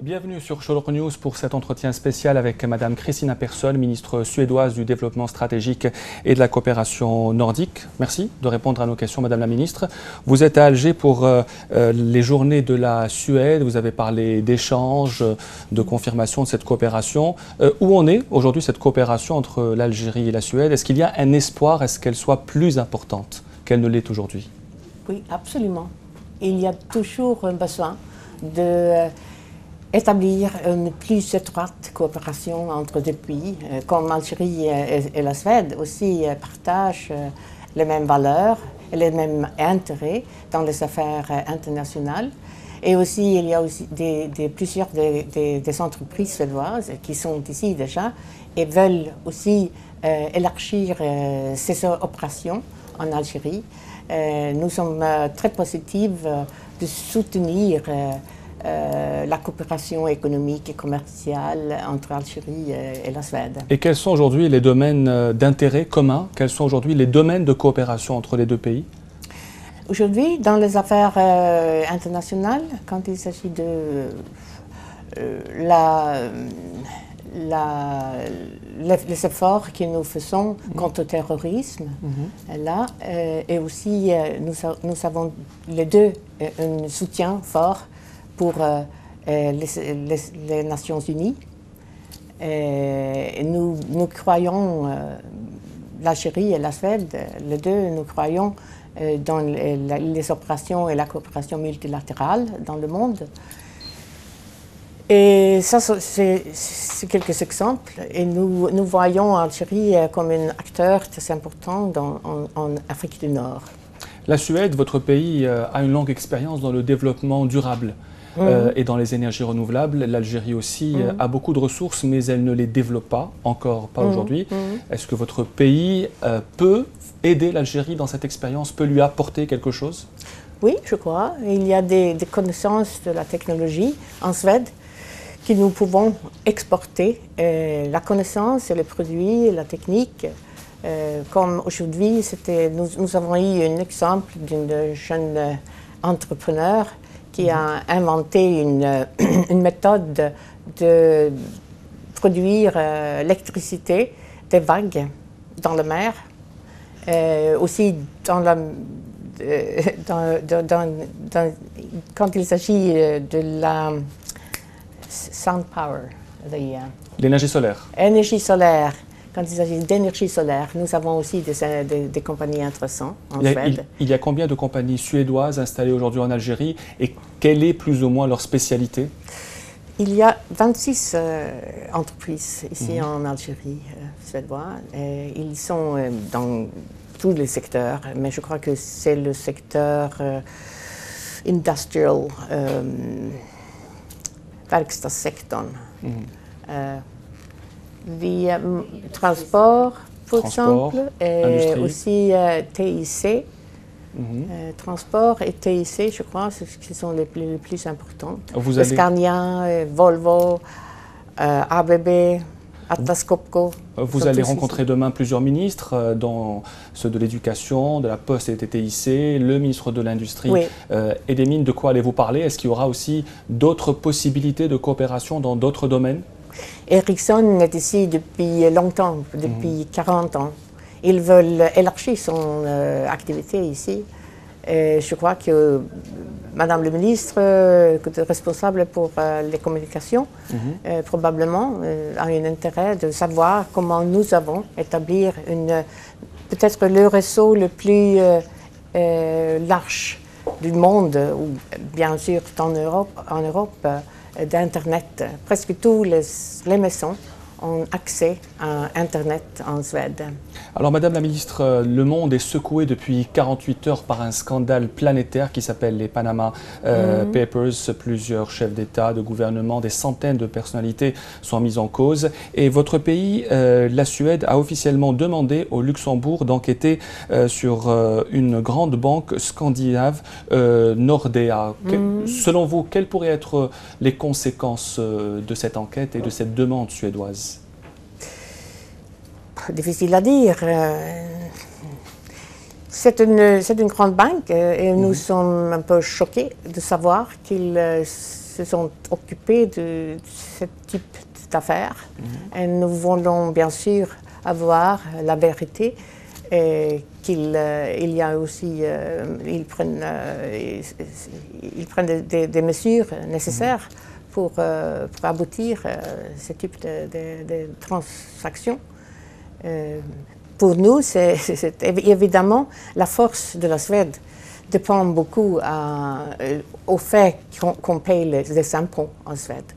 Bienvenue sur Sherlock News pour cet entretien spécial avec Madame Kristina Persson, ministre suédoise du développement stratégique et de la coopération nordique. Merci de répondre à nos questions, Madame la ministre. Vous êtes à Alger pour les journées de la Suède. Vous avez parlé d'échanges, de confirmation de cette coopération. Où en est aujourd'hui cette coopération entre l'Algérie et la Suède? Est-ce qu'il y a un espoir? Est-ce qu'elle soit plus importante qu'elle ne l'est aujourd'hui? Oui, absolument. Il y a toujours un besoin de établir une plus étroite coopération entre deux pays, comme l'Algérie et la Suède aussi partagent les mêmes valeurs et les mêmes intérêts dans les affaires internationales. Et aussi, il y a aussi plusieurs des entreprises suédoises qui sont ici déjà et veulent aussi élargir ces opérations en Algérie. Nous sommes très positifs de soutenir la coopération économique et commerciale entre l'Algérie et la Suède. Et quels sont aujourd'hui les domaines d'intérêt commun? Quels sont aujourd'hui les domaines de coopération entre les deux pays? Aujourd'hui, dans les affaires internationales, quand il s'agit de les efforts que nous faisons contre le terrorisme, là, et aussi nous avons les deux un soutien fort pour les Nations Unies. Nous croyons, l'Algérie et la Suède, les deux, nous croyons dans les opérations et la coopération multilatérale dans le monde. Et ça, c'est quelques exemples. Et nous voyons l'Algérie comme un acteur très important en Afrique du Nord. La Suède, votre pays, a une longue expérience dans le développement durable. Et dans les énergies renouvelables. L'Algérie aussi a beaucoup de ressources, mais elle ne les développe pas, encore pas aujourd'hui. Est-ce que votre pays peut aider l'Algérie dans cette expérience, peut lui apporter quelque chose? Oui, je crois. Il y a des connaissances de la technologie en Suède que nous pouvons exporter. La connaissance et les produits et la technique. Comme aujourd'hui, nous avons eu un exemple d'une jeune entrepreneur qui a inventé une méthode de produire l'électricité des vagues dans la mer, aussi quand il s'agit de la sound power, l'énergie solaire. Énergie solaire. Quand il s'agit d'énergie solaire, nous avons aussi des compagnies intéressantes en Suède. Il y a combien de compagnies suédoises installées aujourd'hui en Algérie et quelle est plus ou moins leur spécialité? Il y a 26 entreprises ici en Algérie suédoises. Ils sont dans tous les secteurs, mais je crois que c'est le secteur industrial, verkstadssektorn. Via transport, par exemple, et aussi TIC. Transport et TIC, je crois, ce sont les plus importants. Scania, Volvo, ABB, Atlas Copco. Vous allez rencontrer demain plusieurs ministres, dont ceux de l'éducation, de la poste et des TIC, le ministre de l'Industrie et des mines. De quoi allez-vous parler? Est-ce qu'il y aura aussi d'autres possibilités de coopération dans d'autres domaines? Ericsson est ici depuis longtemps, depuis 40 ans. Ils veulent élargir son activité ici. Et je crois que Madame le ministre, responsable pour les communications, probablement a un intérêt de savoir comment nous avons établi peut-être le réseau le plus large du monde, ou bien sûr en Europe d'Internet. Presque tous les maisons ont accès à Internet en Suède. Alors Madame la ministre, le monde est secoué depuis 48 heures par un scandale planétaire qui s'appelle les Panama Papers. Plusieurs chefs d'État, de gouvernement, des centaines de personnalités sont mises en cause. Et votre pays, la Suède, a officiellement demandé au Luxembourg d'enquêter sur une grande banque scandinave, Nordea. Selon vous, quelles pourraient être les conséquences de cette enquête et de cette demande suédoise? Difficile à dire. C'est une grande banque et nous sommes un peu choqués de savoir qu'ils se sont occupés de ce type d'affaires. Et nous voulons bien sûr avoir la vérité et qu'il y a aussi, ils prennent des mesures nécessaires pour aboutir à ce type de transactions. Pour nous, c'est évidemment la force de la Suède dépend beaucoup au fait qu'on paye les impôts en Suède.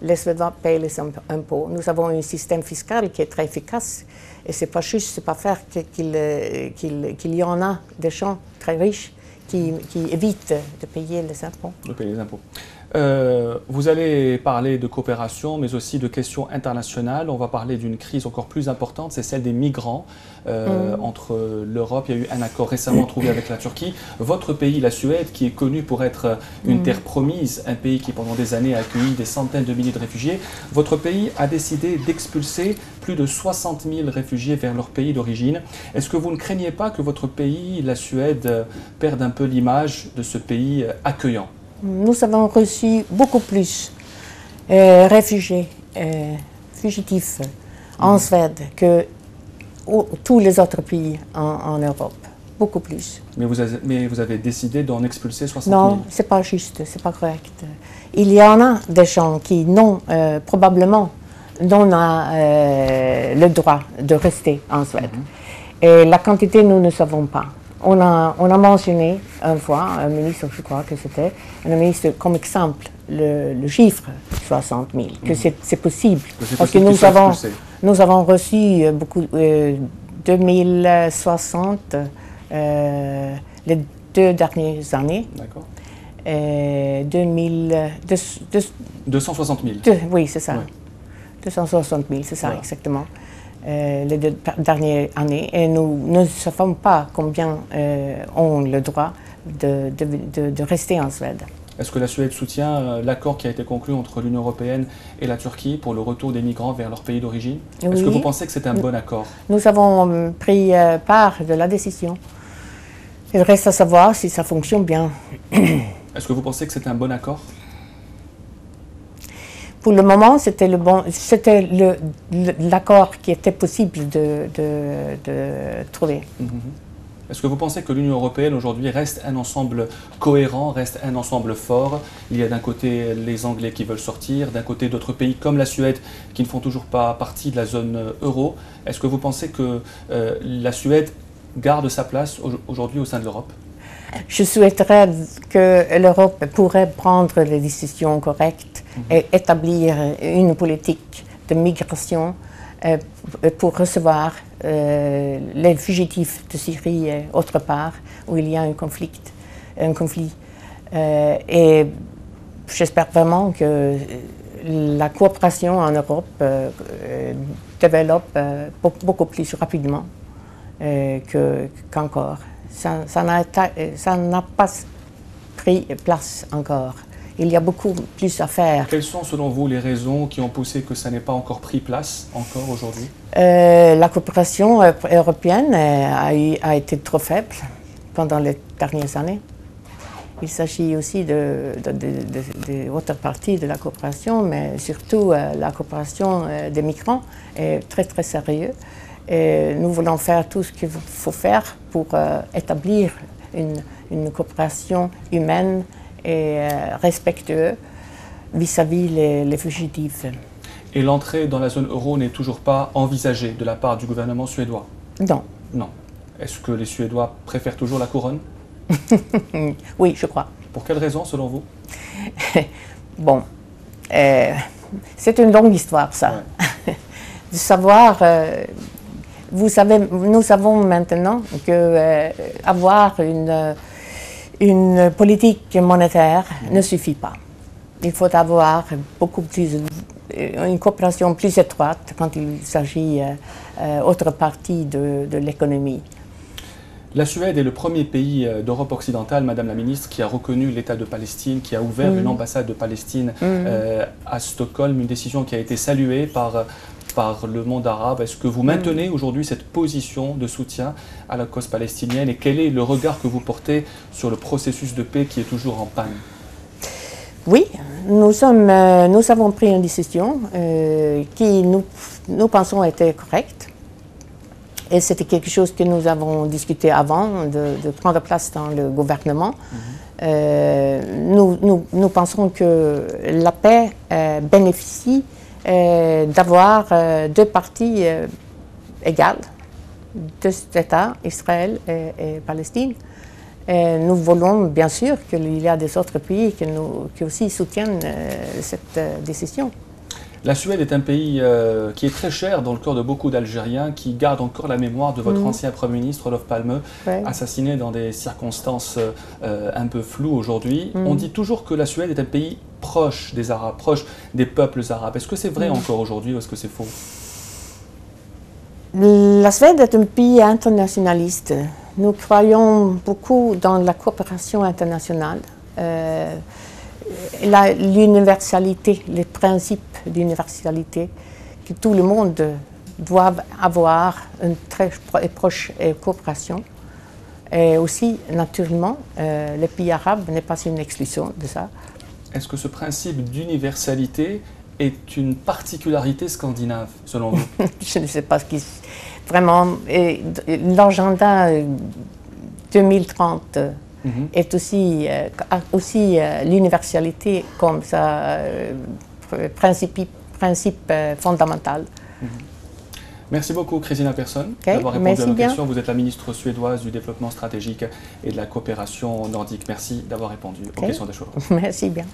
Les Suédois payent les impôts. Nous avons un système fiscal qui est très efficace. Et ce n'est pas juste, ce n'est pas faire qu'il y en a des gens très riches qui évitent de payer les impôts. De payer les impôts. Vous allez parler de coopération, mais aussi de questions internationales. On va parler d'une crise encore plus importante, c'est celle des migrants entre l'Europe. Il y a eu un accord récemment trouvé avec la Turquie. Votre pays, la Suède, qui est connu pour être une terre promise, un pays qui pendant des années a accueilli des centaines de milliers de réfugiés, votre pays a décidé d'expulser plus de 60 000 réfugiés vers leur pays d'origine. Est-ce que vous ne craignez pas que votre pays, la Suède, perde un peu l'image de ce pays accueillant? Nous avons reçu beaucoup plus réfugiés, fugitifs en Suède que tous les autres pays en Europe. Beaucoup plus. Mais vous avez décidé d'en expulser 60 000? Non, ce n'est pas juste, ce n'est pas correct. Il y en a des gens qui n'ont probablement le droit de rester en Suède. Et la quantité, nous ne savons pas. On a mentionné une fois, un ministre, je crois que c'était, un ministre comme exemple, le chiffre 60 000, que c'est possible. Parce que nous avons reçu beaucoup, 2060, les 2 dernières années. D'accord. 260 000. Oui, c'est ça. Ouais. 260 000, c'est ça, voilà. Exactement. Les 2 dernières années. Et nous ne savons pas combien ont le droit de rester en Suède. Est-ce que la Suède soutient l'accord qui a été conclu entre l'Union européenne et la Turquie pour le retour des migrants vers leur pays d'origine? Oui. Est-ce que vous pensez que c'est un bon accord? Nous avons pris part de la décision. Il reste à savoir si ça fonctionne bien. Est-ce que vous pensez que c'est un bon accord? Pour le moment, c'était l'accord qui était possible de trouver. Est-ce que vous pensez que l'Union européenne aujourd'hui reste un ensemble cohérent, reste un ensemble fort? Il y a d'un côté les Anglais qui veulent sortir, d'un côté d'autres pays comme la Suède qui ne font toujours pas partie de la zone euro. Est-ce que vous pensez que la Suède garde sa place aujourd'hui au sein de l'Europe? Je souhaiterais que l'Europe pourrait prendre les décisions correctes et établir une politique de migration pour recevoir les fugitifs de Syrie et autre part où il y a un conflit. Et j'espère vraiment que la coopération en Europe développe beaucoup plus rapidement qu'encore. Ça n'a pas pris place encore. Il y a beaucoup plus à faire. Quelles sont selon vous les raisons qui ont poussé que ça n'ait pas encore pris place encore aujourd'hui? La coopération européenne a été trop faible pendant les dernières années. Il s'agit aussi d'autres parties de la coopération, mais surtout la coopération des migrants est très très sérieux. Et nous voulons faire tout ce qu'il faut faire pour établir une coopération humaine et respectueuse vis-à-vis les fugitifs. Et l'entrée dans la zone euro n'est toujours pas envisagée de la part du gouvernement suédois? Non. Non. Est-ce que les Suédois préfèrent toujours la couronne? Oui, je crois. Pour quelle raison, selon vous? Bon, c'est une longue histoire, ça. Ouais. De savoir... vous savez, nous savons maintenant qu'avoir une politique monétaire ne suffit pas. Il faut avoir une coopération plus étroite quand il s'agit d'autres parties de l'économie. La Suède est le premier pays d'Europe occidentale, Madame la Ministre, qui a reconnu l'État de Palestine, qui a ouvert une ambassade de Palestine à Stockholm, une décision qui a été saluée par le monde arabe. Est-ce que vous maintenez aujourd'hui cette position de soutien à la cause palestinienne et quel est le regard que vous portez sur le processus de paix qui est toujours en panne? Oui, nous avons pris une décision qui, nous pensons, était correcte. Et c'était quelque chose que nous avons discuté avant de prendre place dans le gouvernement. Nous pensons que la paix bénéficie d'avoir deux parties égales, deux États, Israël et Palestine. Nous voulons bien sûr qu'il y a des autres pays qui aussi soutiennent cette décision. La Suède est un pays qui est très cher dans le cœur de beaucoup d'Algériens qui gardent encore la mémoire de votre ancien Premier ministre, Olof Palme, assassiné dans des circonstances un peu floues aujourd'hui. On dit toujours que la Suède est un pays proche des Arabes, proche des peuples arabes. Est-ce que c'est vrai encore aujourd'hui ou est-ce que c'est faux? La Suède est un pays internationaliste. Nous croyons beaucoup dans la coopération internationale. L'universalité, les principes d'universalité, que tout le monde doit avoir une très proche coopération. Et aussi, naturellement, les pays arabes n'est pas une exclusion de ça. Est-ce que ce principe d'universalité est une particularité scandinave, selon vous? Je ne sais pas ce qui... Vraiment, l'agenda 2030 est aussi l'universalité comme ça, principe fondamental. Merci beaucoup, Kristina Persson, d'avoir répondu à nos questions. Vous êtes la ministre suédoise du développement stratégique et de la coopération nordique. Merci d'avoir répondu aux questions des chevaux. Merci bien.